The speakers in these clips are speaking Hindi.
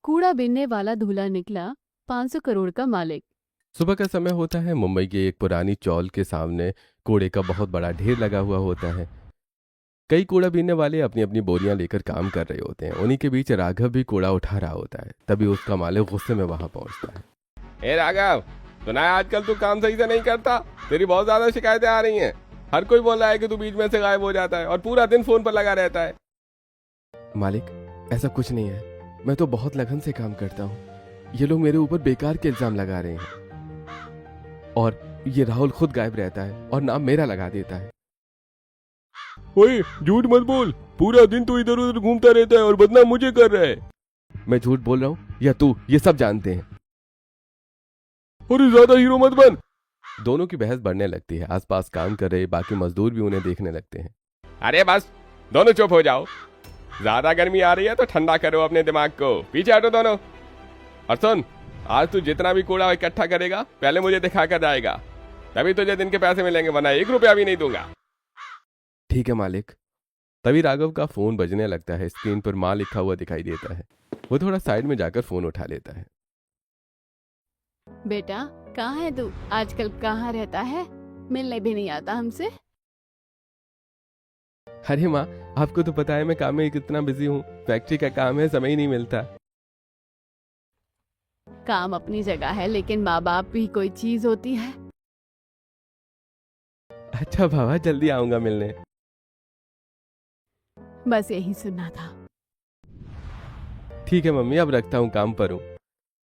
कूड़ा बीनने वाला दूल्हा निकला 500 करोड़ का मालिक। सुबह का समय होता है। मुंबई की एक पुरानी चौल के सामने कूड़े का बहुत बड़ा ढेर लगा हुआ होता है। कई कूड़ा बीनने वाले अपनी अपनी बोरियां लेकर काम कर रहे होते हैं। उन्हीं के बीच राघव भी कूड़ा उठा रहा होता है। तभी उसका मालिक गुस्से में वहां पहुंचता है। ए राघव, सुना है आजकल तू काम सही से नहीं करता। तेरी बहुत ज्यादा शिकायतें आ रही हैं। हर कोई बोल रहा है कि तू बीच में से गायब हो जाता है और पूरा दिन फोन पर लगा रहता है। मालिक, ऐसा कुछ नहीं है। मैं तो बहुत लगन से काम करता हूँ। ये लोग मेरे ऊपर बेकार के इल्जाम लगा रहे हैं और ये राहुल खुद गायब रहता है और नाम मेरा लगा देता है। ओए, झूठ मत बोल। पूरा दिन तू इधर उधर घूमता रहता है और बदनाम मुझे कर रहा है। मैं झूठ बोल रहा हूँ या तू, ये सब जानते हैं। अरे ज्यादा हीरो मत बन। दोनों की बहस बढ़ने लगती है। आसपास काम कर रहे बाकी मजदूर भी उन्हें देखने लगते हैं। अरे बस, दोनों चुप हो जाओ। ज्यादा गर्मी आ रही है तो ठंडा करो अपने दिमाग को। पीछे हटो दोनों। और सुन, आज तू जितना भी कूड़ा इकट्ठा करेगा पहले मुझे दिखा कर जाएगा, तभी तुझे दिन के पैसे मिलेंगे, वरना 1 रुपया भी नहीं दूंगा। ठीक है मालिक। तभी राघव का फोन बजने लगता है। स्क्रीन पर माँ लिखा हुआ दिखाई देता है। वो थोड़ा साइड में जाकर फोन उठा लेता है। बेटा, कहाँ है तू? आजकल कहाँ रहता है? मिलने भी नहीं आता हमसे। अरे माँ, आपको तो पता है मैं काम में कितना बिजी हूँ। फैक्ट्री का काम है, समय ही नहीं मिलता। काम अपनी जगह है, लेकिन माँ बाप भी कोई चीज होती है। अच्छा बाबा, जल्दी आऊंगा मिलने। बस यही सुनना था। ठीक है मम्मी, अब रखता हूँ, काम पर हूँ।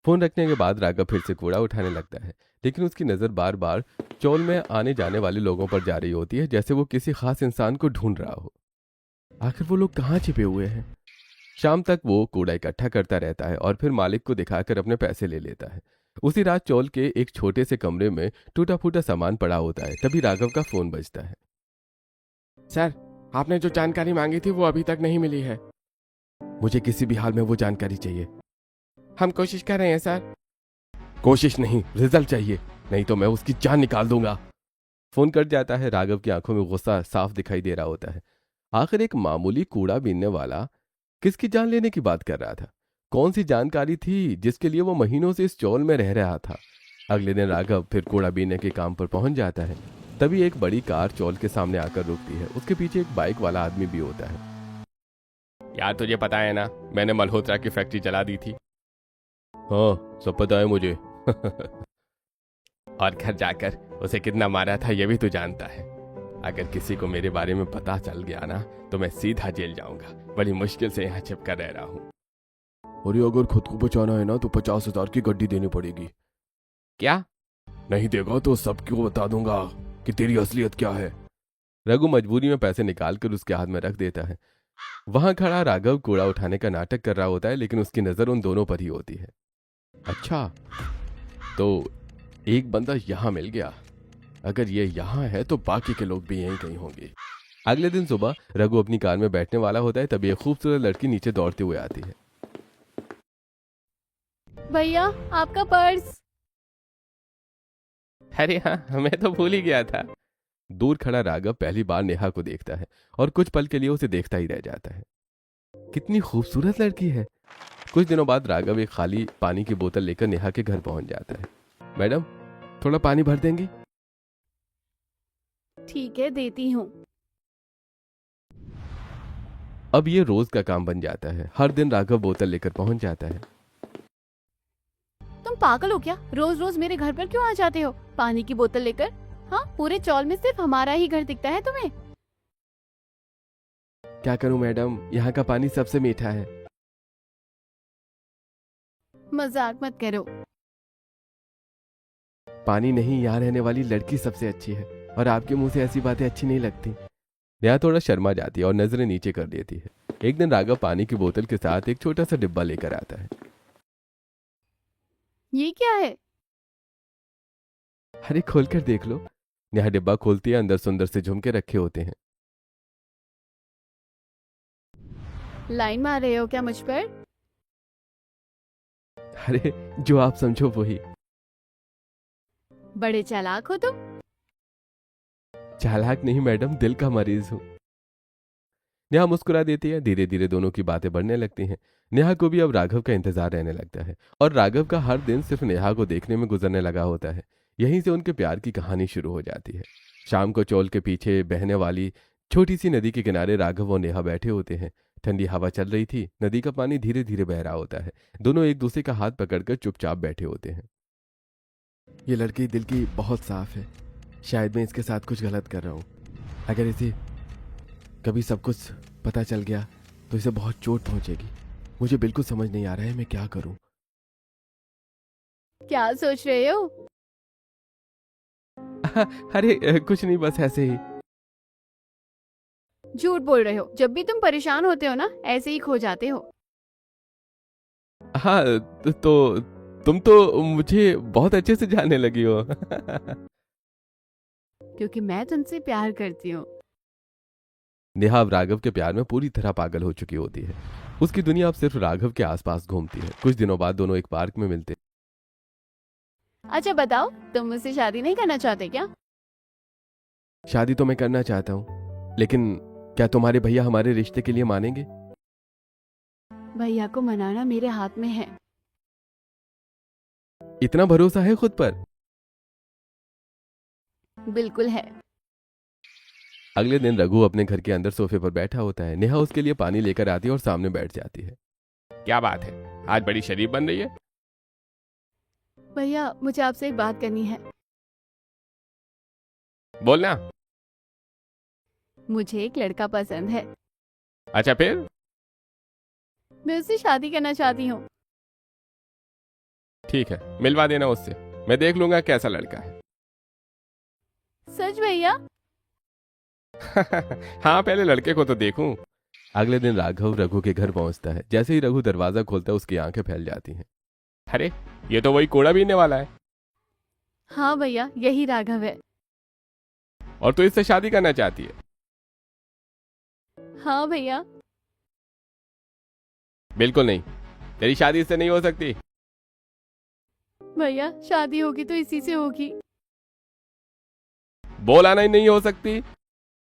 फोन रखने के बाद राघव फिर से कूड़ा उठाने लगता है, लेकिन उसकी नजर बार बार चौल में आने जाने वाले लोगों पर जा रही होती है, जैसे वो किसी खास इंसान को ढूंढ रहा हो। आखिर वो लोग कहाँ छिपे हुए हैं? शाम तक वो कूड़ा इकट्ठा करता रहता है और फिर मालिक को दिखाकर अपने पैसे ले लेता है। उसी रात चौल के एक छोटे से कमरे में टूटा फूटा सामान पड़ा होता है। तभी राघव का फोन बजता है। सर, आपने जो जानकारी मांगी थी वो अभी तक नहीं मिली है। मुझे किसी भी हाल में वो जानकारी चाहिए। हम कोशिश कर रहे हैं सर। कोशिश नहीं, रिजल्ट चाहिए, नहीं तो मैं उसकी जान निकाल दूंगा। फोन कट जाता है। राघव की आंखों में गुस्सा साफ दिखाई दे रहा होता है। आखिर एक मामूली कूड़ा बीनने वाला किसकी जान लेने की बात कर रहा था? कौन सी जानकारी थी जिसके लिए वो महीनों से इस चौल में रह रहा था? अगले दिन राघव फिर कूड़ा बीनने के काम पर पहुंच जाता है। तभी एक बड़ी कार चौल के सामने आकर रुकती है। उसके पीछे एक बाइक वाला आदमी भी होता है। यार तुझे पता है ना, मैंने मल्होत्रा की फैक्ट्री जला दी थी। हाँ, सब पता है मुझे। और घर जाकर उसे कितना मारा था ये भी तू जानता है। अगर किसी को मेरे बारे में पता चल गया ना तो मैं सीधा जेल जाऊंगा। बड़ी मुश्किल से यहाँ छिप कर रह रहा हूँ। और ये अगर खुद को बचाना है ना तो 50,000 की गड्डी देनी पड़ेगी। क्या? नहीं देगा तो सबको बता दूंगा कि तेरी असलियत क्या है। रघु मजबूरी में पैसे निकालकर उसके हाथ में रख देता है। वहां खड़ा राघव कूड़ा उठाने का नाटक कर रहा होता है, लेकिन उसकी नजर उन दोनों पर ही होती है। अच्छा, तो एक बंदा यहां मिल गया। अगर ये यहां है तो बाकी के लोग भी यहीं कहीं होंगे। अगले दिन सुबह रघु अपनी कार में बैठने वाला होता है, तभी एक खूबसूरत लड़की नीचे दौड़ते हुए आती है। भैया, आपका पर्स। अरे हाँ, मैं तो भूल ही गया था। दूर खड़ा राघव पहली बार नेहा को देखता है और कुछ पल के लिए उसे देखता ही रह जाता है। कितनी खूबसूरत लड़की है। कुछ दिनों बाद राघव एक खाली पानी की बोतल लेकर नेहा के घर पहुंच जाता है। मैडम, थोड़ा पानी भर देंगी? ठीक है, देती हूँ। अब ये रोज का काम बन जाता है। हर दिन राघव बोतल लेकर पहुंच जाता है। तुम पागल हो क्या? रोज रोज मेरे घर पर क्यों आ जाते हो पानी की बोतल लेकर? हाँ, पूरे चौल में सिर्फ हमारा ही घर दिखता है तुम्हें। क्या करूं मैडम, यहाँ का पानी सबसे मीठा है। मजाक मत करो। पानी नहीं, यहाँ रहने वाली लड़की सबसे अच्छी है और आपके मुंह से ऐसी बातें अच्छी नहीं लगती। नेहा थोड़ा शर्मा जाती है और नजरें नीचे कर देती है। एक दिन राघव पानी की बोतल के साथ एक छोटा सा डिब्बा लेकर आता है। ये क्या है? अरे खोल कर देख लो। नेहा डिब्बा खोलती है। अंदर सुंदर से झुमके रखे होते हैं। लाइन मार रहे हो क्या मुझ पर? अरे जो आप समझो वही। बड़े चालाक हो तुम। चालाक नहीं मैडम, दिल का मरीज हूँ। नेहा मुस्कुरा देती है। धीरे धीरे दोनों की बातें बढ़ने लगती हैं। नेहा को भी अब राघव का इंतजार रहने लगता है और राघव का हर दिन सिर्फ नेहा को देखने में गुजरने लगा होता है। यहीं से उनके प्यार की कहानी शुरू हो जाती है। शाम को चौल के पीछे बहने वाली छोटी सी नदी के किनारे राघव और नेहा बैठे होते हैं। ठंडी हवा चल रही थी। नदी का पानी धीरे धीरे बह रहा होता है। दोनों एक दूसरे का हाथ पकड़कर चुपचाप बैठे होते हैं। ये लड़की दिल की बहुत साफ है। शायद मैं इसके साथ कुछ गलत कर रहा हूँ। अगर इसे कभी सब कुछ पता चल गया तो इसे बहुत चोट पहुंचेगी। मुझे बिल्कुल समझ नहीं आ रहा है मैं क्या करूं। क्या सोच रहे हो? अरे कुछ नहीं, बस ऐसे ही। झूठ बोल रहे हो। जब भी तुम परेशान होते हो ना, ऐसे ही खो जाते हो। हाँ तो तुम तो मुझे बहुत अच्छे से जानने लगी हो। क्योंकि मैं तुमसे प्यार करती हूँ। नेहा अब राघव के प्यार में पूरी तरह पागल हो चुकी होती है। उसकी दुनिया अब सिर्फ राघव के आसपास घूमती है। कुछ दिनों बाद दोनों एक पार्क में मिलते। अच्छा बताओ, तुम मुझसे शादी नहीं करना चाहते क्या? शादी तो मैं करना चाहता हूँ, लेकिन क्या तुम्हारे भैया हमारे रिश्ते के लिए मानेंगे? भैया को मनाना मेरे हाथ में है। इतना भरोसा है खुद पर? बिल्कुल है। अगले दिन रघु अपने घर के अंदर सोफे पर बैठा होता है। नेहा उसके लिए पानी लेकर आती है और सामने बैठ जाती है। क्या बात है, आज बड़ी शरीफ बन रही है। भैया, मुझे आपसे एक बात करनी है। बोलना। मुझे एक लड़का पसंद है। अच्छा फिर? मैं उससे शादी करना चाहती हूँ। ठीक है, मिलवा देना उससे। मैं देख लूंगा कैसा लड़का है। सच भैया? हाँ, पहले लड़के को तो देखूं। अगले दिन राघव रघु के घर पहुंचता है। जैसे ही रघु दरवाजा खोलता है उसकी आंखें फैल जाती हैं। अरे, ये तो वही कोड़ा बीनने वाला है। हाँ भैया, यही राघव है। और तू इससे शादी करना चाहती है? हाँ भैया। बिल्कुल नहीं, तेरी शादी इससे नहीं हो सकती। भैया, शादी होगी तो इसी से होगी। बोला नहीं हो सकती।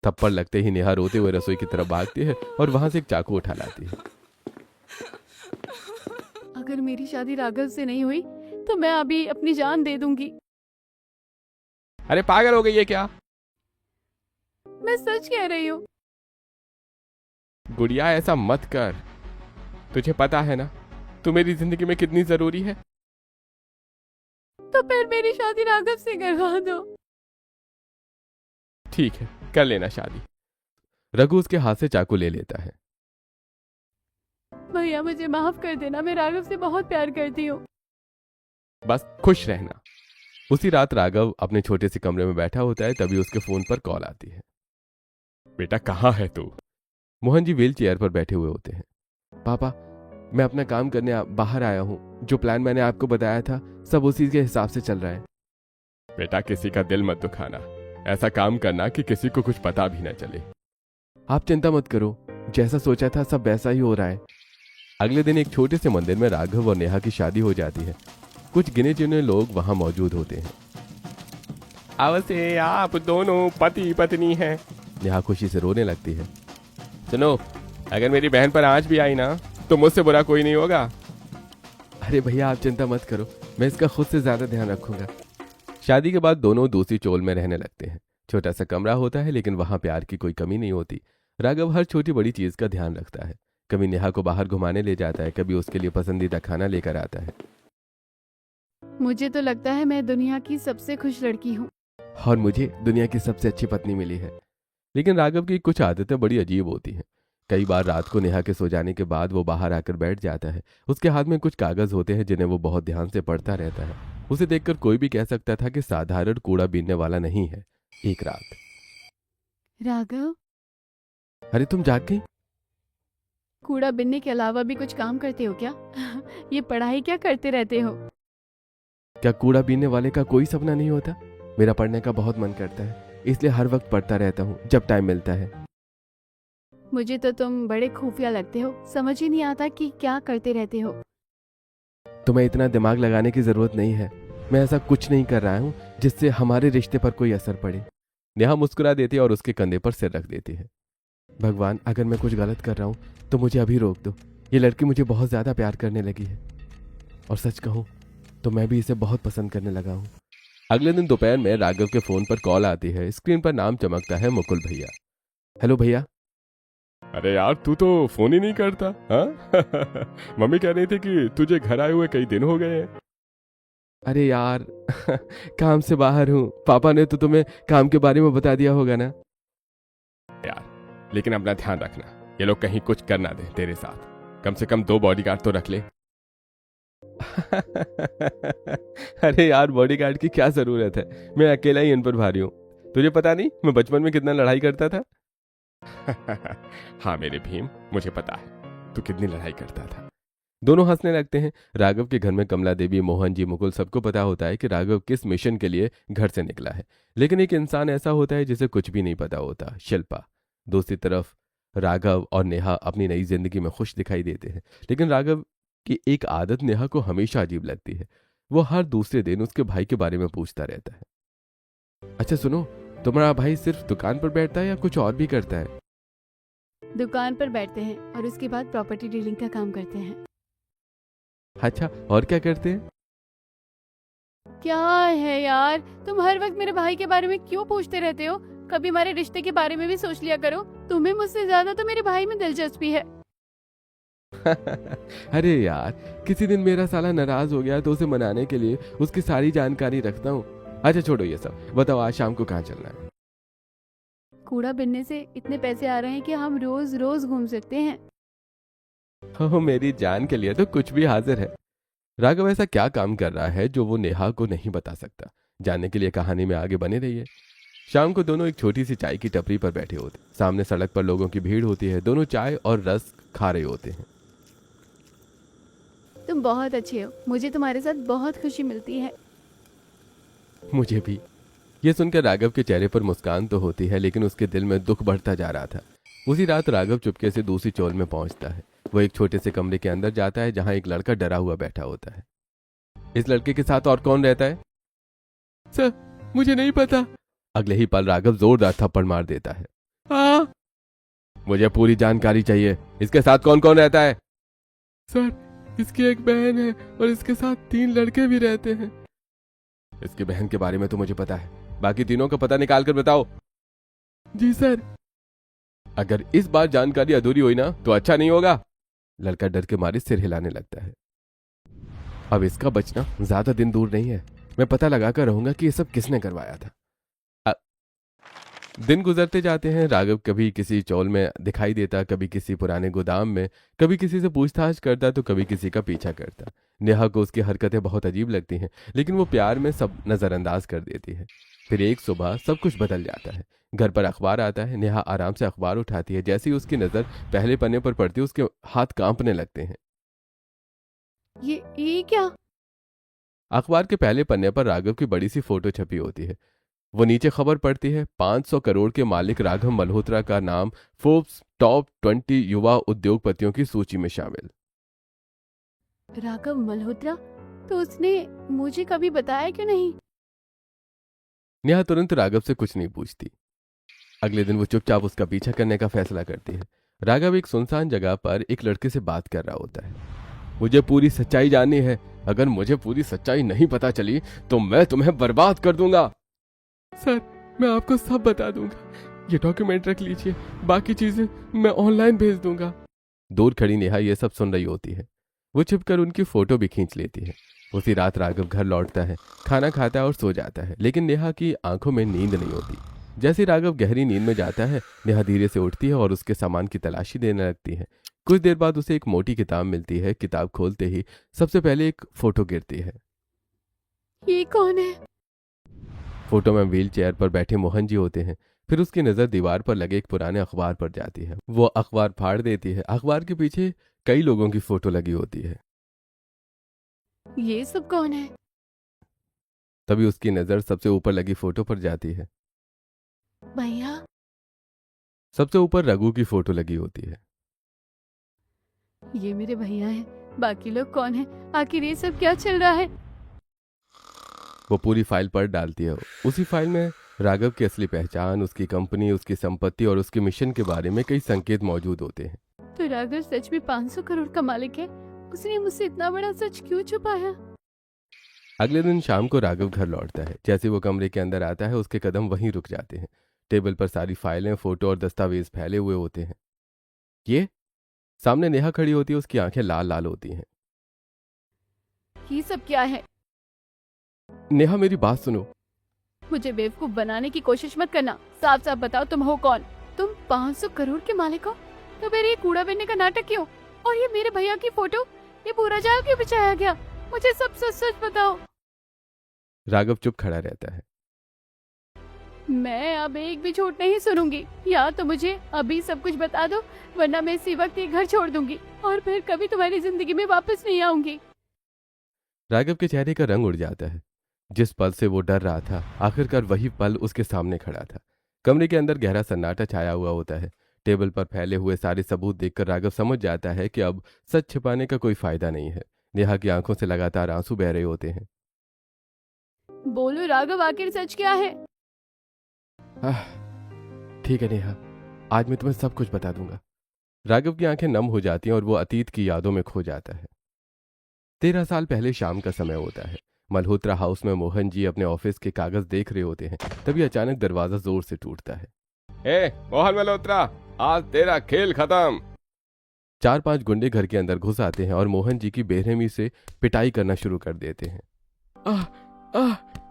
थप्पड़ लगते ही नेहा रोते हुए रसोई की तरफ भागती है और वहां से एक चाकू उठा लाती है। अगर मेरी शादी राघव से नहीं हुई तो मैं अभी अपनी जान दे दूंगी। अरे पागल हो गई है क्या? मैं सच कह रही हूँ। गुड़िया, ऐसा मत कर। तुझे पता है ना तू मेरी जिंदगी में कितनी जरूरी है। तो फिर मेरी शादी राघव से करवा दो। ठीक है, कर लेना शादी। रघु उसके हाथ से चाकू ले लेता है। भैया, मुझे माफ कर देना। मैं राघव से बहुत प्यार करती हूँ। बस खुश रहना। उसी रात राघव अपने छोटे से कमरे में बैठा होता है। तभी उसके फोन पर कॉल आती है। बेटा, कहाँ है तू? मोहन जी व्हील चेयर पर बैठे हुए होते हैं। पापा, मैं अपना काम करने बाहर आया हूँ। जो प्लान मैंने आपको बताया था सब उसी के हिसाब से चल रहा है। बेटा, किसी का दिल मत दुखाना। ऐसा काम करना कि किसी को कुछ पता भी ना चले। आप चिंता मत करो, जैसा सोचा था सब वैसा ही हो रहा है। अगले दिन एक छोटे से मंदिर में राघव और नेहा की शादी हो जाती है। कुछ गिने चुने लोग वहां मौजूद होते हैं। अवश्य आप दोनों पति पत्नी हैं। नेहा खुशी से रोने लगती है। सुनो, अगर मेरी बहन पर आंच भी आई ना तो मुझसे बुरा कोई नहीं होगा। अरे भैया, आप चिंता मत करो, मैं इसका खुद से ज्यादा ध्यान रखूंगा। शादी के बाद दोनों दूसरी चोल में रहने लगते हैं। छोटा सा कमरा होता है लेकिन वहां प्यार की कोई कमी नहीं होती। राघव हर छोटी बड़ी चीज का ध्यान रखता है। कभी नेहा को बाहर घुमाने ले जाता है, कभी उसके लिए पसंदीदा खाना लेकर आता है। मुझे तो लगता है मैं दुनिया की सबसे खुश लड़की हूँ। और मुझे दुनिया की सबसे अच्छी पत्नी मिली है। लेकिन राघव की कुछ आदतें बड़ी अजीब होती हैं। कई बार रात को नेहा के सो जाने के बाद वो बाहर आकर बैठ जाता है। उसके हाथ में कुछ कागज होते हैं जिन्हें वो बहुत ध्यान से पढ़ता रहता है। उसे देखकर कोई भी कह सकता था कि साधारण कूड़ा बीनने वाला नहीं है। एक रात, राघव, अरे तुम जाग गई? कूड़ा बिनने के अलावा भी कुछ काम करते हो क्या? ये पढ़ाई क्या करते रहते हो? क्या कूड़ा बीनने वाले का कोई सपना नहीं होता? मेरा पढ़ने का बहुत मन करता है, इसलिए हर वक्त पढ़ता रहता हूँ जब टाइम मिलता है। मुझे तो तुम बड़े खुफिया लगते हो। समझ ही नहीं आता कि क्या करते रहते हो। तुम्हें इतना दिमाग लगाने की जरूरत नहीं है। मैं ऐसा कुछ नहीं कर रहा हूँ जिससे हमारे रिश्ते पर कोई असर पड़े। नेहा मुस्कुरा देती है और उसके कंधे पर सिर रख देती है। भगवान, अगर मैं कुछ गलत कर रहा हूँ तो मुझे अभी रोक दो। ये लड़की मुझे बहुत ज़्यादा प्यार करने लगी है, और सच कहूँ तो मैं भी इसे बहुत पसंद करने लगा हूँ। अगले दिन दोपहर में राघव के फोन पर कॉल आती है। स्क्रीन पर नाम चमकता है मुकुल भैया। हेलो भैया। अरे यार, तू तो फोन ही नहीं करता। हाँ मम्मी कह रही थी कि तुझे घर आए हुए कई दिन हो गए हैं। अरे यार काम से बाहर हूँ। पापा ने तो तुम्हें काम के बारे में बता दिया होगा ना। यार लेकिन अपना ध्यान रखना, ये लोग कहीं कुछ कर ना दे तेरे साथ। कम से कम 2 बॉडीगार्ड तो रख ले। अरे यार, बॉडीगार्ड की क्या जरूरत है, मैं अकेला ही इन पर भारी हूँ। तुझे पता नहीं मैं बचपन में कितना लड़ाई करता था। हाँ मेरे भीम, मुझे पता है तू कितनी लड़ाई करता था। दोनों हंसने लगते हैं। राघव के घर में कमला देवी, मोहन जी, मुकुल सबको पता होता है कि राघव किस मिशन के लिए घर से निकला है। लेकिन एक इंसान ऐसा होता है जिसे कुछ भी नहीं पता होता, शिल्पा। दूसरी तरफ राघव और नेहा अपनी नई जिंदगी में खुश दिखाई देते हैं, लेकिन राघव की एक आदत नेहा को हमेशा अजीब लगती है। वो हर दूसरे दिन उसके भाई के बारे में पूछता रहता है। अच्छा सुनो, तुम्हारा भाई सिर्फ दुकान पर बैठता है या कुछ और भी करता है? दुकान पर बैठते हैं और उसके बाद प्रॉपर्टी डीलिंग का काम करते हैं। अच्छा, और क्या करते हैं? क्या है यार, तुम हर वक्त मेरे भाई के बारे में क्यों पूछते रहते हो? कभी हमारे रिश्ते के बारे में भी सोच लिया करो। तुम्हें मुझसे ज्यादा तो मेरे भाई में दिलचस्पी है। अरे यार, किसी दिन मेरा साला नाराज हो गया तो उसे मनाने के लिए उसकी सारी जानकारी रखता हूँ। अच्छा छोड़ो ये सब, बताओ आज शाम को कहाँ चलना है? कूड़ा बिनने से इतने पैसे आ रहे हैं कि हम रोज रोज घूम सकते हैं। हो, मेरी जान के लिए तो कुछ भी हाजिर है। राघव ऐसा क्या काम कर रहा है जो वो नेहा को नहीं बता सकता? जानने के लिए कहानी में आगे बने रहिए। शाम को दोनों एक छोटी सी चाय की टपरी पर बैठे होते। सामने सड़क पर लोगों की भीड़ होती है। दोनों चाय और रस खा रहे होते हैं। तुम बहुत अच्छे हो, मुझे तुम्हारे साथ बहुत खुशी मिलती है। मुझे भी। ये सुनकर राघव के चेहरे पर मुस्कान तो होती है, लेकिन उसके दिल में दुख बढ़ता जा रहा था। उसी रात राघव चुपके से दूसरी चौल में पहुंचता है। वो एक छोटे से कमरे के अंदर जाता है जहां एक लड़का डरा हुआ बैठा होता है। इस लड़के के साथ और कौन रहता है? सर, मुझे नहीं पता। अगले ही पल राघव जोरदार थप्पड़ मार देता है। मुझे पूरी जानकारी चाहिए, इसके साथ कौन कौन रहता है? सर, इसकी एक बहन है और इसके साथ 3 लड़के भी रहते हैं। इसकी बहन के बारे में तो मुझे पता है, बाकी तीनों का पता निकाल कर बताओ। जी सर। अगर इस बार जानकारी अधूरी हुई ना तो अच्छा नहीं होगा। लड़का डर के मारे सिर हिलाने लगता है। अब इसका बचना ज्यादा दिन दूर नहीं है। मैं पता लगाकर रहूंगा कि ये सब किसने करवाया था। दिन गुजरते जाते हैं। राघव कभी किसी चौल में दिखाई देता, कभी किसी पुराने गोदाम में, कभी किसी से पूछताछ करता तो कभी किसी का पीछा करता। नेहा को उसकी हरकतें बहुत अजीब लगती हैं, लेकिन वो प्यार में सब नजरअंदाज कर देती है। फिर एक सुबह सब कुछ बदल जाता है। घर पर अखबार आता है। नेहा आराम से अखबार उठाती है। जैसे ही उसकी नजर पहले पन्ने पर पड़ती है, उसके हाथ कांपने लगते हैं। ये क्या? अखबार के पहले पन्ने पर राघव की बड़ी सी फोटो छपी होती है। वो नीचे खबर पढ़ती है, 500 करोड़ के मालिक राघव मल्होत्रा का नाम फोर्ब्स टॉप 20 युवा उद्योगपतियों की सूची में शामिल। राघव मल्होत्रा? तो उसने मुझे कभी बताया क्यों नहीं? नेहा तुरंत राघव से कुछ नहीं पूछती। अगले दिन वो चुपचाप उसका पीछा करने का फैसला करती है। राघव एक सुनसान जगह पर एक लड़के से बात कर रहा होता है। मुझे पूरी सच्चाई जाननी है। अगर मुझे पूरी सच्चाई नहीं पता चली तो मैं तुम्हें बर्बाद कर दूंगा। सर, मैं आपको सब बता दूंगा। ये डॉक्यूमेंट रख लीजिए, बाकी चीजें मैं ऑनलाइन भेज दूंगा। दूर खड़ी नेहा ये सब सुन रही होती है। वो छिपकर उनकी फोटो भी खींच लेती है। उसी रात राघव घर लौटता है, खाना खाता है और सो जाता है, लेकिन नेहा की आंखों में नींद नहीं होती। जैसे ही राघव गहरी नींद में जाता है, नेहा धीरे से उठती है और उसके सामान की तलाशी देने लगती है। कुछ देर बाद उसे एक मोटी किताब मिलती है। किताब खोलते ही सबसे पहले एक फोटो गिरती है। ये कौन है? फोटो में व्हील चेयर पर बैठे मोहन जी होते हैं। फिर उसकी नजर दीवार पर लगे एक पुराने अखबार पर जाती है। वो अखबार फाड़ देती है। अखबार के पीछे कई लोगों की फोटो लगी होती है। ये सब कौन है? तभी उसकी नजर सबसे ऊपर लगी फोटो पर जाती है। भैया? सबसे ऊपर रघु की फोटो लगी होती है। ये मेरे भैया हैं। बाकी लोग कौन हैं? आखिर ये सब क्या चल रहा है? वो पूरी फाइल पर डालती है। उसी फाइल में राघव की असली पहचान, उसकी कंपनी, उसकी संपत्ति और उसके मिशन के बारे में कई संकेत मौजूद होते हैं। तो राघव सच में 500 करोड़ का मालिक है? उसने मुझसे इतना बड़ा सच क्यों छुपाया? अगले दिन शाम को राघव घर लौटता है। जैसे वो कमरे के अंदर आता है उसके कदम वहीं रुक जाते हैं। टेबल पर सारी फाइलें, फोटो और दस्तावेज फैले हुए होते हैं। ये सामने नेहा खड़ी होती है, उसकी आंखें लाल लाल होती हैं। ये सब क्या है? नेहा मेरी बात सुनो। मुझे बेवकूफ बनाने की कोशिश मत करना। साफ साफ बताओ तुम हो कौन? तुम 500 करोड़ के मालिक हो? तो फिर ये कूड़ा बनने का नाटक क्यों? और ये मेरे भैया की फोटो, ये पूरा जाल क्यों बिछाया गया? मुझे सब सच सच बताओ। राघव चुप खड़ा रहता है। मैं अब एक भी झूठ नहीं सुनूंगी। या तो मुझे अभी सब कुछ बता दो, वरना मैं इसी वक्त ये घर छोड़ दूंगी और फिर कभी तुम्हारी जिंदगी में वापस नहीं आऊंगी। राघव के चेहरे का रंग उड़ जाता है। जिस पल से वो डर रहा था, आखिरकार वही पल उसके सामने खड़ा था। कमरे के अंदर गहरा सन्नाटा छाया हुआ होता है। टेबल पर फैले हुए सारे सबूत देखकर राघव समझ जाता है कि अब सच छिपाने का कोई फायदा नहीं है। नेहा की आंखों से लगातार आंसू बह रहे होते हैं। बोलो राघव, आखिर सच क्या है? ठीक है नेहा, आज मैं तुम्हें सब कुछ बता दूंगा। राघव की आंखें नम हो जाती हैं और वो अतीत की यादों में खो जाता है। 13 साल पहले शाम का समय होता है। मल्होत्रा हाउस में मोहन जी अपने ऑफिस के कागज देख रहे होते हैं। तभी अचानक दरवाजा जोर से टूटता है। ए मोहन मल्होत्रा, आज तेरा खेल खत्म। 4-5 गुंडे घर के अंदर घुस आते हैं और मोहन जी की बेरहमी से पिटाई करना शुरू कर देते हैं।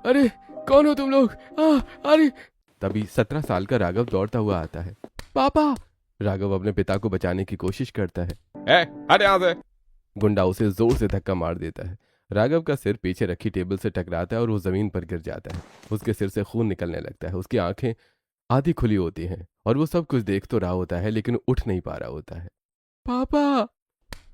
अरे कौन हो तुम लोग? अरे! तभी 17 साल का राघव दौड़ता हुआ आता है। पापा! राघव अपने पिता को बचाने की कोशिश करता है। हट यहाँ से। गुंडा उसे जोर से धक्का मार देता है। राघव का सिर पीछे रखी टेबल से टकराता है और वो जमीन पर गिर जाता है। उसके सिर से खून निकलने लगता है। उसकी आंखें आधी खुली होती हैं और वो सब कुछ देख तो रहा होता है लेकिन उठ नहीं पा रहा होता है। पापा!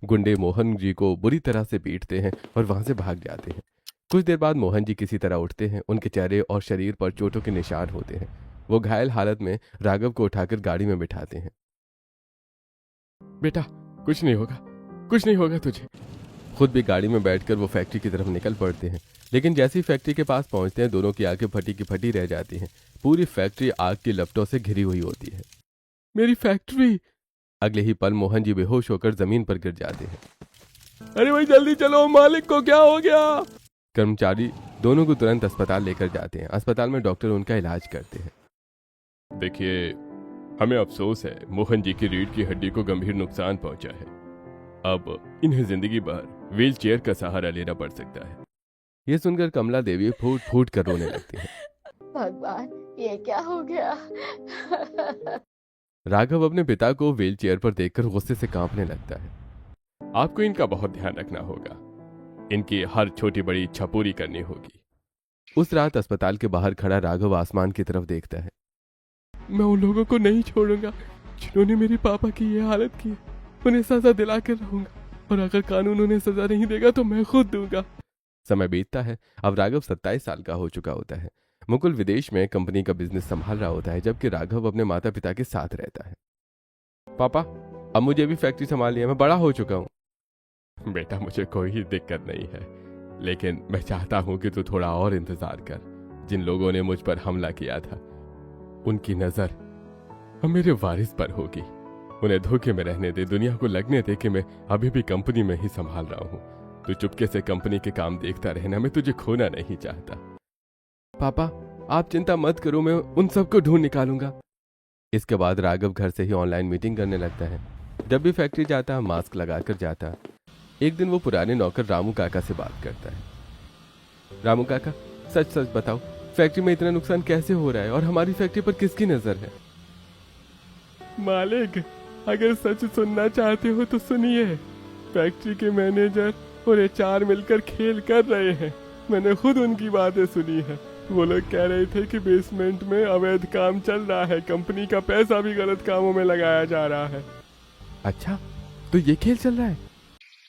गुंडे मोहन जी को बुरी तरह से पीटते हैं और वहां से भाग जाते हैं। कुछ देर बाद मोहन जी किसी तरह उठते हैं। उनके चेहरे और शरीर पर चोटों के निशान होते हैं। वो घायल हालत में राघव को उठाकर गाड़ी में बिठाते हैं। बेटा, कुछ नहीं होगा, कुछ नहीं होगा तुझे। खुद भी गाड़ी में बैठकर वो फैक्ट्री की तरफ निकल पड़ते हैं। लेकिन जैसे ही फैक्ट्री के पास पहुंचते हैं, दोनों की आंखें फटी की फटी रह जाती हैं। पूरी फैक्ट्री आग की लपटों से घिरी हुई होती है। मेरी फैक्ट्री! अगले ही पल मोहन जी बेहोश होकर जमीन पर गिर जाते हैं। अरे भाई जल्दी चलो, मालिक को क्या हो गया? कर्मचारी दोनों को तुरंत अस्पताल लेकर जाते हैं। अस्पताल में डॉक्टर उनका इलाज करते हैं। देखिए, हमें अफसोस है, मोहन जी की रीढ़ की हड्डी को गंभीर नुकसान पहुंचा है। अब इन्हें जिंदगी भर व्हील चेयर का सहारा लेना पड़ सकता है। ये सुनकर कमला देवी फूट फूट कर रोने लगती है। भगवान, ये क्या हो गया? राघव अपने पिता को व्हील चेयर पर देखकर गुस्से से कांपने लगता है। आपको इनका बहुत ध्यान रखना होगा। इनकी हर छोटी बड़ी इच्छा पूरी करनी होगी। उस रात अस्पताल के बाहर खड़ा राघव आसमान की तरफ देखता है। मैं उन लोगों को नहीं छोड़ूंगा जिन्होंने मेरे पापा की ये हालत की। उन्हें सजा दिला कर रहूंगा और अगर कानून उन्हें सजा नहीं देगा तो मैं खुद दूंगा। समय बीतता है। अब राघव 27 साल का हो चुका होता है। मुकुल विदेश में कंपनी का बिजनेस संभाल रहा होता है, जबकि राघव अपने माता पिता के साथ रहता है। पापा, अब मुझे भी फैक्ट्री संभालनी है, मैं बड़ा हो चुका हूँ। बेटा, मुझे कोई दिक्कत नहीं है, लेकिन मैं चाहता हूं कि तू थोड़ा और इंतजार कर। जिन लोगों ने मुझ पर हमला किया था, उनकी नजर अब मेरे वारिस पर होगी। उन्हें धोखे में रहने दे, दुनिया को लगने दे कि मैं अभी भी कंपनी में ही संभाल रहा हूं। तू चुपके से कंपनी के काम देखता रहना, मैं तुझे खोना नहीं चाहता। पापा, आप चिंता मत करो, मैं उन सबको ढूंढ निकालूंगा। इसके बाद राघव घर से ही ऑनलाइन मीटिंग करने लगता है। जब भी फैक्ट्री जाता है, मास्क लगाकर जाता। एक दिन वो पुराने नौकर रामू काका से बात करता है। रामू काका, सच सच बताओ, फैक्ट्री में इतना नुकसान कैसे हो रहा है और हमारी फैक्ट्री पर किसकी नजर है? मालिक, अगर सच सुनना चाहते हो तो सुनिए। फैक्ट्री के मैनेजर और HR मिलकर खेल कर रहे हैं। मैंने खुद उनकी बातें सुनी है। वो लोग कह रहे थे कि बेसमेंट में अवैध काम चल रहा है, कंपनी का पैसा भी गलत कामों में लगाया जा रहा है। अच्छा, तो ये खेल चल रहा है।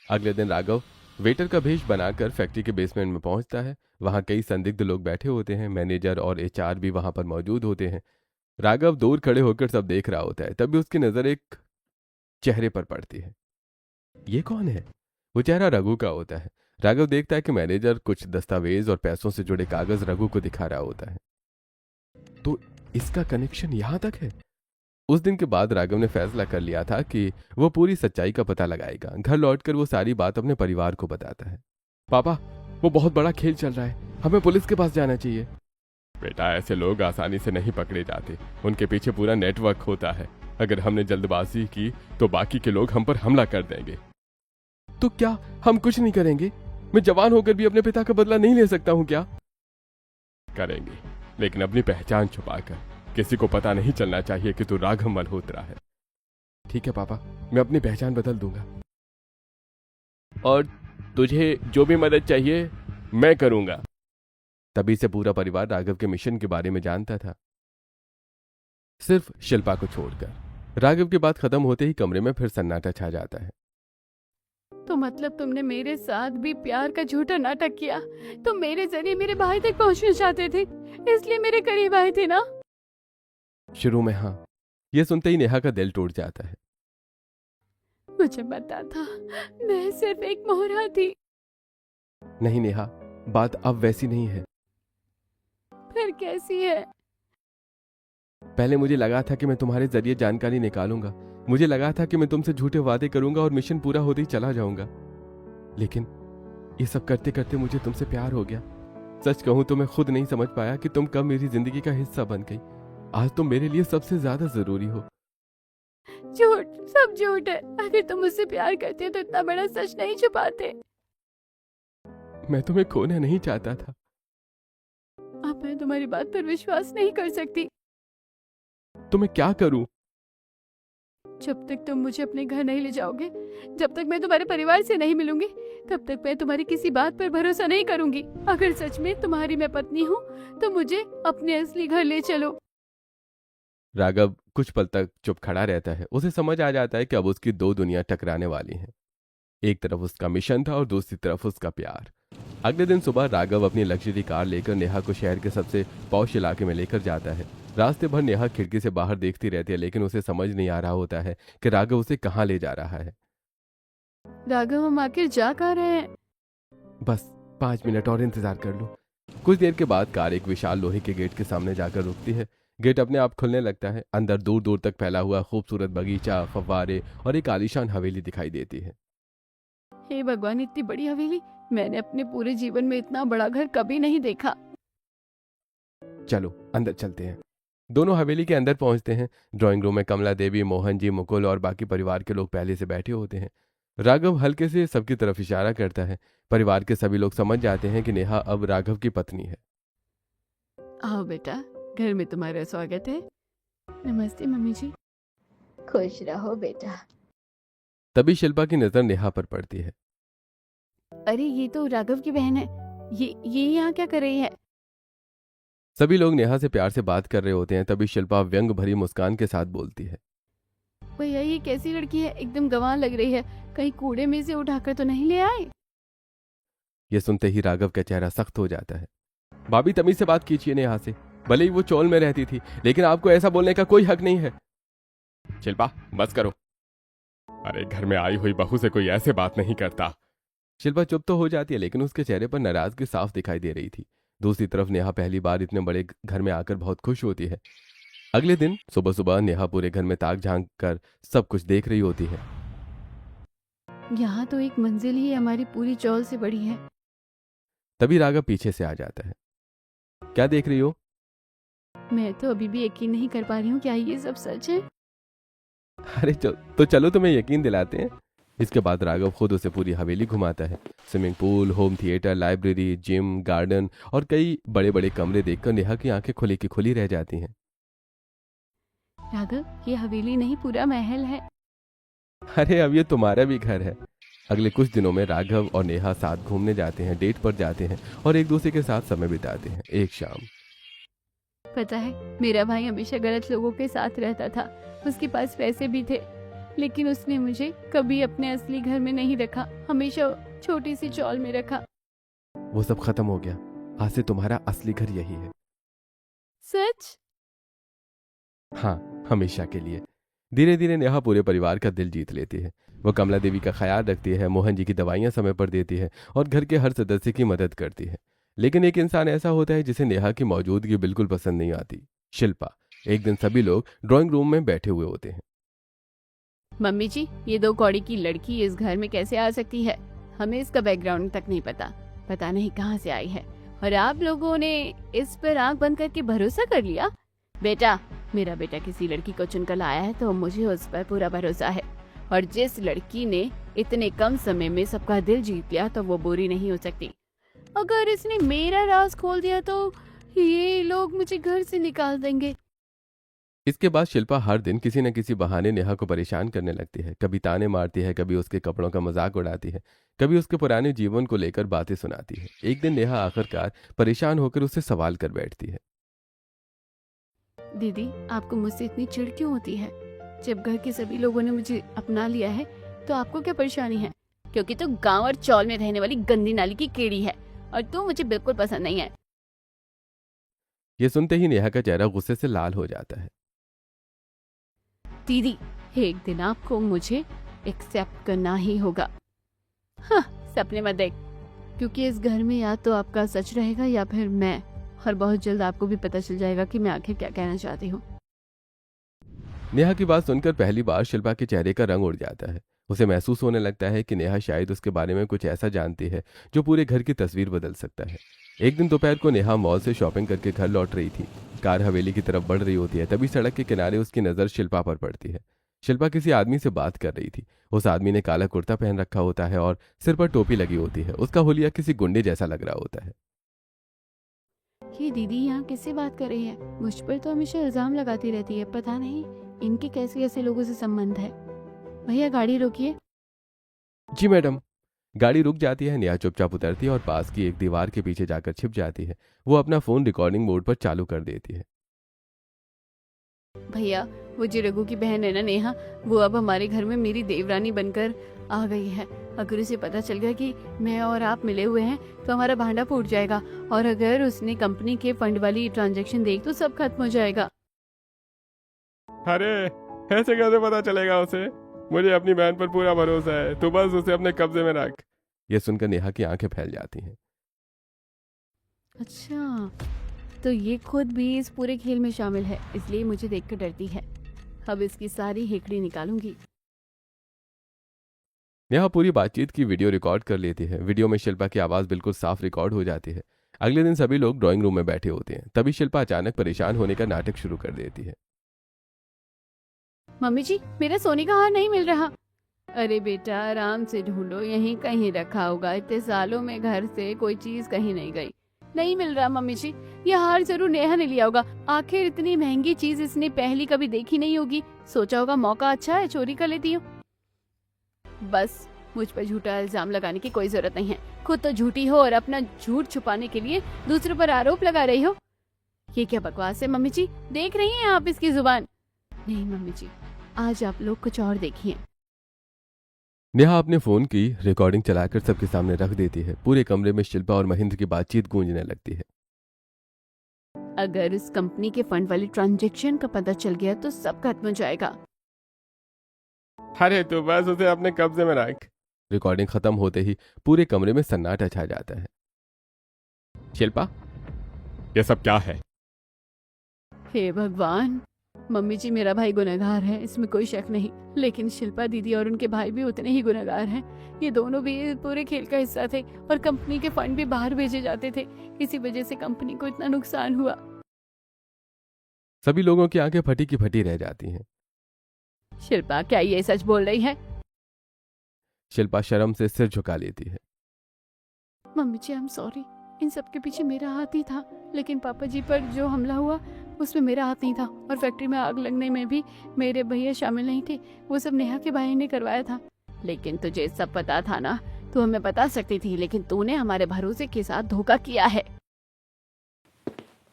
अगले दिन राघव वेटर का भेष बनाकर फैक्ट्री के बेसमेंट में पहुंचता है। वहां कई संदिग्ध लोग बैठे होते हैं। मैनेजर और HR भी वहां पर मौजूद होते हैं। राघव दूर खड़े होकर सब देख रहा होता है। तभी उसकी नजर एक चेहरे पर पड़ती है। ये कौन है? वो चेहरा रघु का होता है। राघव देखता है कि मैनेजर कुछ दस्तावेज और पैसों से जुड़े कागज रघु को दिखा रहा होता है। तो इसका कनेक्शन यहां तक है। उस दिन के बाद राघव ने फैसला कर लिया था कि वो पूरी सच्चाई का पता लगाएगा। घर लौटकर वो सारी बात अपने परिवार को बताता है। पापा, वो बहुत बड़ा खेल चल रहा है, हमें पुलिस के पास जाना चाहिए। बेटा, ऐसे लोग आसानी से नहीं पकड़े जाते, उनके पीछे पूरा नेटवर्क होता है। अगर हमने जल्दबाजी की तो बाकी के लोग हम पर हमला कर देंगे। तो क्या हम कुछ नहीं करेंगे? मैं जवान होकर भी अपने पिता का बदला नहीं ले सकता हूँ क्या? करेंगे, लेकिन अपनी पहचान छुपाकर। किसी को पता नहीं चलना चाहिए कि तू राघव मल्होत्रा है। ठीक है पापा, मैं अपनी पहचान बदल दूंगा। और तुझे जो भी मदद चाहिए मैं करूंगा। तभी से पूरा परिवार राघव के मिशन के बारे में जानता था, सिर्फ शिल्पा को छोड़कर। राघव की बात खत्म होते ही कमरे में फिर सन्नाटा छा जाता है। तो मतलब तुमने मेरे साथ भी प्यार का झूठा नाटक किया? तुम मेरे जरिए मेरे भाई तक पहुंचना चाहते थे, इसलिए मेरे करीब आए थे ना? शुरू में हाँ। यह सुनते ही नेहा का दिल टूट जाता है। मुझे पता था, मैं सिर्फ एक मोहरा थी। नहीं नेहा, बात अब वैसी नहीं है। फिर कैसी है? पहले मुझे लगा था कि मैं तुम्हारे जरिए जानकारी निकालूंगा। मुझे लगा था कि मैं तुमसे झूठे वादे करूंगा और मिशन पूरा होते ही चला जाऊंगा। लेकिन ये सब करते करते मुझे तुमसे प्यार हो गया। सच कहूं तो मैं खुद नहीं समझ पाया कि तुम कब मेरी जिंदगी का हिस्सा बन गई। आज तुम मेरे लिए सबसे ज्यादा जरूरी हो। झूठ, सब झूठ है। अगर तुम मुझसे प्यार करते तो इतना बड़ा सच नहीं छुपाते। मैं तुम्हें खोना नहीं चाहता था। अब मैं तुम्हारी बात पर विश्वास नहीं कर सकती। तो मैं क्या करूं? जब तक तुम मुझे अपने घर नहीं ले जाओगे, जब तक मैं तुम्हारे परिवार से नहीं मिलूंगी, तब तक मैं तुम्हारी किसी बात पर भरोसा नहीं करूंगी। अगर सच में तुम्हारी मैं पत्नी हूँ तो मुझे अपने असली घर ले चलो। राघव कुछ पल तक चुप खड़ा रहता है। उसे समझ आ जाता है कि अब उसकी दो दुनिया टकराने वाली हैं। एक तरफ उसका मिशन था और दूसरी तरफ उसका प्यार। अगले दिन सुबह राघव अपनी लग्जरी कार लेकर नेहा को शहर के सबसे पॉश इलाके में लेकर जाता है। रास्ते भर नेहा खिड़की से बाहर देखती रहती है, लेकिन उसे समझ नहीं आ रहा होता है कि राघव उसे कहाँ ले जा रहा है। राघव, हम आखिर जा कहाँ रहे हैं? बस 5 मिनट और इंतजार कर लो। कुछ देर के बाद कार एक विशाल लोहे के गेट के सामने जाकर रुकती है। गेट अपने आप खुलने लगता है। अंदर दूर दूर तक फैला हुआ खूबसूरत बगीचा, फव्वारे और एक आलीशान हवेली दिखाई देती है। हे भगवान, इतनी बड़ी हवेली! मैंने अपने पूरे जीवन में इतना बड़ा घर कभी नहीं देखा। चलो अंदर चलते हैं। दोनों हवेली के अंदर पहुंचते हैं। ड्राइंग रूम में कमला देवी, मोहन जी, मुकुल और बाकी परिवार के लोग पहले से बैठे होते हैं। राघव हल्के से सबकी तरफ इशारा करता है। परिवार के सभी लोग समझ जाते हैं कि नेहा अब राघव की पत्नी है। आओ बेटा, घर में तुम्हारा स्वागत है। नमस्ते मम्मी जी। खुश रहो बेटा। तभी शिल्पा की नजर नेहा पर पड़ती है। अरे ये तो राघव की बहन है। ये यहाँ क्या कर रही है? सभी लोग नेहा से प्यार से बात कर रहे होते हैं। तभी शिल्पा व्यंग भरी मुस्कान के साथ बोलती है, भैया ये कैसी लड़की है? एकदम गंवार लग रही है। कहीं कूड़े में से उठाकर तो नहीं ले आए? ये सुनते ही राघव का चेहरा सख्त हो जाता है। भाभी, तमीज से बात कीजिए नेहा से। भले ही वो चौल में रहती थी, लेकिन आपको ऐसा बोलने का कोई हक नहीं है। शिल्पा, बस करो। अरे, घर में आई हुई बहू से कोई ऐसे बात नहीं करता। शिल्पा चुप तो हो जाती है, लेकिन उसके चेहरे पर नाराजगी साफ दिखाई दे रही थी। दूसरी तरफ नेहा पहली बार इतने बड़े घर में आकर बहुत खुश होती है। अगले दिन सुबह सुबह नेहा पूरे घर में ताक झांक कर सब कुछ देख रही होती है। यहाँ तो एक मंजिल ही हमारी पूरी चौल से बड़ी है। तभी राघव पीछे से आ जाता है। क्या देख रही हो? मैं तो अभी भी यकीन नहीं कर पा रही हूँ, क्या ये सब सच है? अरे तो चलो तुम्हें यकीन दिलाते हैं। इसके बाद राघव खुद उसे पूरी हवेली घुमाता है। Swimming pool, home theatre, library, gym, garden और कई बड़े बड़े कमरे देखकर नेहा की आंखें खुली की खुली रह जाती हैं। राघव, ये हवेली नहीं, पूरा महल है। अरे अब ये तुम्हारा भी घर है। अगले कुछ दिनों में राघव और नेहा साथ घूमने जाते हैं, डेट पर जाते हैं और एक दूसरे के साथ समय बिताते हैं। एक शाम, पता है, मेरा भाई हमेशा गलत लोगों के साथ रहता था। उसके पास पैसे भी थे, लेकिन उसने मुझे कभी अपने असली घर में नहीं रखा, हमेशा छोटी सी चौल में रखा। वो सब खत्म हो गया। आज से तुम्हारा असली घर यही है। सच? हाँ, हमेशा के लिए। धीरे धीरे नेहा पूरे परिवार का दिल जीत लेती है। वो कमला देवी का ख्याल रखती है, मोहन जी की दवाइयां समय पर देती है और घर के हर सदस्य की मदद करती है। लेकिन एक इंसान ऐसा होता है जिसे नेहा की मौजूदगी बिल्कुल पसंद नहीं आती, शिल्पा। एक दिन सभी लोग ड्राइंग रूम में बैठे हुए होते हैं। मम्मी जी, ये 2 कौड़ी की लड़की इस घर में कैसे आ सकती है? हमें इसका बैकग्राउंड तक नहीं पता, पता नहीं कहाँ से आई है, और आप लोगों ने इस पर आंख बंद करके भरोसा कर लिया। बेटा, मेरा बेटा किसी लड़की को चुनकर लाया है तो मुझे उस पर पूरा भरोसा है, और जिस लड़की ने इतने कम समय में सबका दिल जीत लिया तो वो बुरी नहीं हो सकती। अगर इसने मेरा राज खोल दिया तो ये लोग मुझे घर से निकाल देंगे। इसके बाद शिल्पा हर दिन किसी न किसी बहाने नेहा को परेशान करने लगती है। कभी ताने मारती है, कभी उसके कपड़ों का मजाक उड़ाती है, कभी उसके पुराने जीवन को लेकर बातें सुनाती है। एक दिन नेहा आखिरकार परेशान होकर उससे सवाल कर बैठती है। दीदी, आपको मुझसे इतनी चिढ़ क्यों होती है? जब घर के सभी लोगों ने मुझे अपना लिया है तो आपको क्या परेशानी है? क्योंकि तू गांव और चौल में रहने वाली गंदी नाली की कीड़ी है, और तू मुझे बिल्कुल पसंद नहीं है। ये सुनते ही नेहा का चेहरा गुस्से से लाल हो जाता है। दीदी, एक दिन आपको मुझे एक्सेप्ट करना ही होगा। हाँ, सपने मत देख, क्योंकि इस घर में या तो आपका सच रहेगा या फिर मैं, और बहुत जल्द आपको भी पता चल जाएगा कि मैं आखिर क्या कहना चाहती हूँ। नेहा की बात सुनकर पहली बार शिल्पा के चेहरे का रंग उड़ जाता है। उसे महसूस होने लगता है कि नेहा शायद उसके बारे में कुछ ऐसा जानती है जो पूरे घर की तस्वीर बदल सकता है। एक दिन दोपहर को नेहा मॉल से शॉपिंग करके घर लौट रही थी। कार हवेली की तरफ बढ़ रही होती है, तभी सड़क के किनारे उसकी नज़र शिल्पा पर पड़ती है। शिल्पा किसी आदमी से बात कर रही थी। उस आदमी ने काला कुर्ता पहन रखा होता है और सिर पर टोपी लगी होती है। उसका हुलिया किसी गुंडे जैसा लग रहा होता है। ये दीदी यहाँ किससे बात कर रही है? मुझ पर तो हमेशा इल्जाम लगाती रहती है, पता नहीं इनके कैसे ऐसे लोगों से संबंध है। भैया, गाड़ी रोकिए। जी मैडम। गाड़ी रुक जाती है। नेहा चुपचाप उतरती है और पास की एक दीवार के पीछे जाकर छिप जाती है। वो अपना फोन रिकॉर्डिंग मोड पर चालू कर देती है। भैया, वो जो रघु की बहन है ना नेहा, वो अब हमारे घर में मेरी देवरानी बनकर आ गई है। अगर उसे पता चल गया कि मैं और आप मिले हुए हैं तो हमारा भांडा फूट जाएगा, और अगर उसने कंपनी के फंड वाली ट्रांजैक्शन देख तो सब खत्म हो जाएगा। अरे, ऐसे कैसे पता चलेगा उसे? मुझे अपनी बहन पर पूरा भरोसा है, तू बस उसे अपने कब्जे में रख। यह सुनकर नेहा की आंखें फैल जाती हैं। अच्छा, तो ये खुद भी इस पूरे खेल में शामिल है, इसलिए मुझे देखकर डरती है। अब इसकी सारी हेकड़ी निकालूंगी। नेहा पूरी बातचीत की वीडियो रिकॉर्ड कर लेती है। वीडियो में शिल्पा की आवाज बिल्कुल साफ रिकॉर्ड हो जाती है। अगले दिन सभी लोग ड्राइंग रूम में बैठे होते हैं। तभी शिल्पा अचानक परेशान होने का नाटक शुरू कर देती है। मम्मी जी, मेरा सोने का हार नहीं मिल रहा। अरे बेटा, आराम से ढूंढो, यहीं कहीं रखा होगा। इतने सालों में घर से कोई चीज कहीं नहीं गई। नहीं मिल रहा मम्मी जी, ये हार जरूर नेहा ने लिया होगा। आखिर इतनी महंगी चीज इसने पहली कभी देखी नहीं होगी। सोचा होगा मौका अच्छा है, चोरी कर लेती हूँ। बस मुझ पर झूठा इल्जाम लगाने की कोई जरूरत नहीं है। खुद तो झूठी हो और अपना झूठ छुपाने के लिए दूसरों पर आरोप लगा रही हो। ये क्या बकवास है मम्मी जी? देख रही हैं आप इसकी जुबान? नहीं मम्मी जी, आज आप लोग कुछ और देखिए। नेहा अपने फोन की रिकॉर्डिंग चलाकर सबके सामने रख देती है। पूरे कमरे में शिल्पा और महेंद्र की बातचीत गूंजने लगती है। अगर इस कंपनी के फंड वाली ट्रांजैक्शन का पता चल गया तो सब खत्म हो जाएगा। अरे, तू बस उसे अपने कब्जे में रख। रिकॉर्डिंग खत्म होते ही पूरे कमरे में सन्नाटा छा जाता है। शिल्पा, ये सब क्या है? हे भगवान, मम्मी जी, मेरा भाई गुनहगार है, इसमें कोई शक नहीं, लेकिन शिल्पा दीदी और उनके भाई भी उतने ही गुनहगार हैं। ये दोनों भी पूरे खेल का हिस्सा थे और कंपनी के फंड भी बाहर भेजे जाते थे। इसी वजह से कंपनी को इतना नुकसान हुआ। सभी लोगों की आंखें फटी की फटी रह जाती हैं। शिल्पा, क्या ये सच बोल रही है? शिल्पा शर्म से सिर झुका लेती है। Mummy ji, I am sorry. इन सब के पीछे मेरा हाथ ही था, लेकिन पापा जी पर जो हमला हुआ उसमें मेरा हाथ नहीं था, और फैक्ट्री में आग लगने में भी मेरे भैया शामिल नहीं थे। वो सब नेहा के भाई ने करवाया था। लेकिन तुझे सब पता था ना, तू हमें बता सकती थी, लेकिन तूने हमारे भरोसे के साथ धोखा किया है।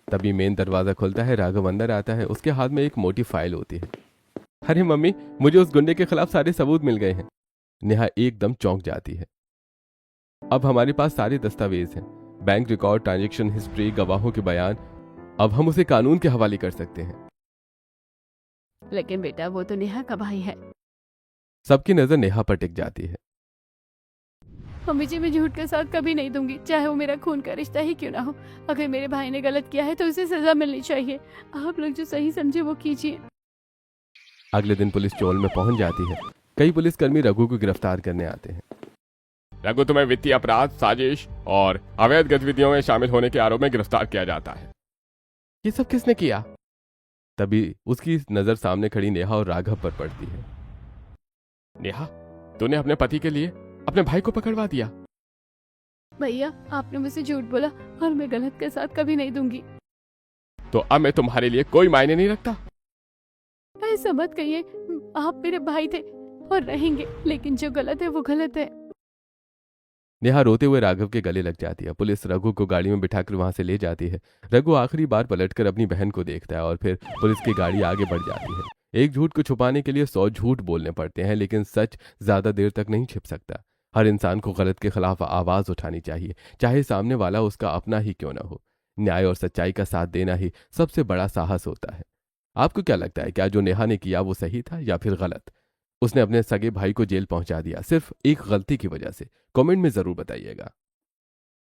तभी मेन दरवाजा खुलता है। राघव अंदर आता है। उसके हाथ में एक मोटी फाइल होती है। अरे मम्मी, मुझे उस गुंडे के खिलाफ सारे सबूत मिल गए हैं। नेहा एकदम चौंक जाती है। अब हमारे पास सारे दस्तावेज हैं, बैंक रिकॉर्ड, ट्रांजैक्शन हिस्ट्री, गवाहों के बयान। अब हम उसे कानून के हवाले कर सकते हैं। लेकिन बेटा, वो तो नेहा का भाई है। सबकी नजर नेहा पर टिक जाती है। मम्मी जी मैं झूठ का साथ कभी नहीं दूंगी, चाहे वो मेरा खून का रिश्ता ही क्यों ना हो। अगर मेरे भाई ने गलत किया है तो उसे सजा मिलनी चाहिए। आप लोग जो सही समझे वो कीजिए। अगले दिन पुलिस चौल में पहुंच जाती है। कई पुलिसकर्मी रघु को गिरफ्तार करने आते हैं। रघु, तुम्हें वित्तीय अपराध, साजिश और अवैध गतिविधियों में शामिल होने के आरोप में गिरफ्तार किया जाता है। ये सब किसने किया? तभी उसकी नजर सामने खड़ी नेहा और राघव पर पड़ती है। नेहा, तूने अपने पति के लिए अपने भाई को पकड़वा दिया। भैया आपने मुझसे झूठ बोला और मैं गलत का साथ कभी नहीं दूंगी। तो अब मैं तुम्हारे लिए कोई मायने नहीं रखता। ऐसा मत कहिए, आप मेरे भाई थे और रहेंगे, लेकिन जो गलत है वो गलत है। नेहा रोते हुए राघव के गले लग जाती है। पुलिस रघु को गाड़ी में बिठाकर वहां से ले जाती है। रघु आखिरी बार पलटकर अपनी बहन को देखता है और फिर पुलिस की गाड़ी आगे बढ़ जाती है। एक झूठ को छुपाने के लिए 100 झूठ बोलने पड़ते हैं, लेकिन सच ज्यादा देर तक नहीं छिप सकता। हर इंसान को गलत के खिलाफ आवाज उठानी चाहिए, चाहे सामने वाला उसका अपना ही क्यों ना हो। न्याय और सच्चाई का साथ देना ही सबसे बड़ा साहस होता है। आपको क्या लगता है, क्या जो नेहा ने किया वो सही था या फिर गलत? उसने अपने सगे भाई को जेल पहुंचा दिया सिर्फ एक गलती की वजह से। कमेंट में जरूर बताइएगा।